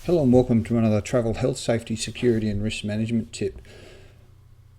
Hello and welcome to another travel health, safety, security and risk management tip.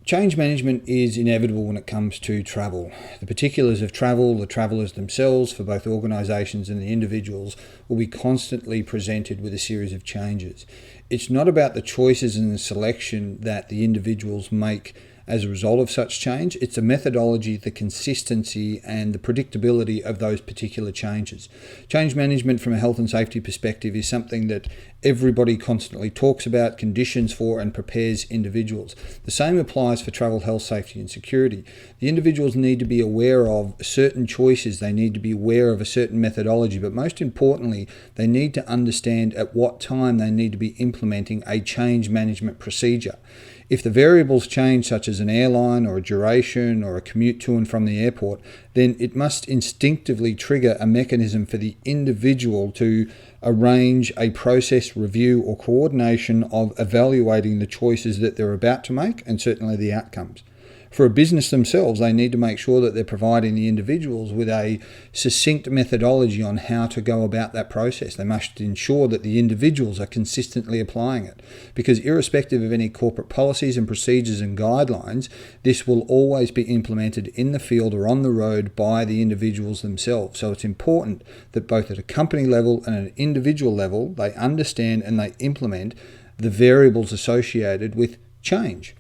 Change management is inevitable when it comes to travel. The particulars of travel, the travellers themselves, for both organisations and the individuals, will be constantly presented with a series of changes. It's not about the choices and the selection that the individuals make as a result of such change. It's the methodology, the consistency and the predictability of those particular changes. Change management from a health and safety perspective is something that everybody constantly talks about, conditions for and prepares individuals. The same applies for travel health, safety and security. The individuals need to be aware of certain choices, they need to be aware of a certain methodology, but most importantly, they need to understand at what time they need to be implementing a change management procedure. If the variables change, such as an airline or a duration or a commute to and from the airport, then it must instinctively trigger a mechanism for the individual to arrange a process, review or coordination of evaluating the choices that they're about to make and certainly the outcomes. For a business themselves, they need to make sure that they're providing the individuals with a succinct methodology on how to go about that process. They must ensure that the individuals are consistently applying it, because irrespective of any corporate policies and procedures and guidelines, this will always be implemented in the field or on the road by the individuals themselves. So it's important that both at a company level and at an individual level, they understand and they implement the variables associated with change.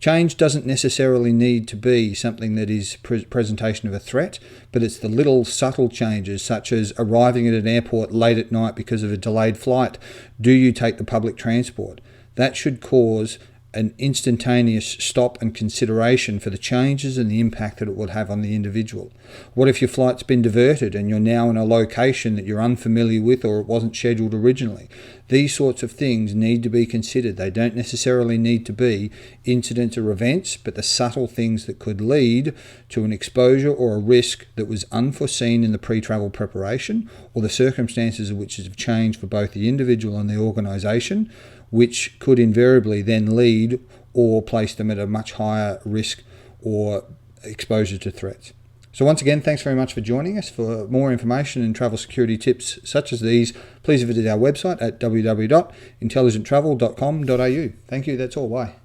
Change doesn't necessarily need to be something that is presentation of a threat, but it's the little subtle changes, such as arriving at an airport late at night because of a delayed flight. Do you take the public transport? That should cause an instantaneous stop and consideration for the changes and the impact that it will have on the individual. What if your flight's been diverted and you're now in a location that you're unfamiliar with or it wasn't scheduled originally? These sorts of things need to be considered. They don't necessarily need to be incidents or events, but the subtle things that could lead to an exposure or a risk that was unforeseen in the pre-travel preparation, or the circumstances of which have changed for both the individual and the organisation, which could invariably then lead or place them at a much higher risk or exposure to threats. So once again, thanks very much for joining us. For more information and travel security tips such as these, please visit our website at www.intelligenttravel.com.au. Thank you, that's all, bye.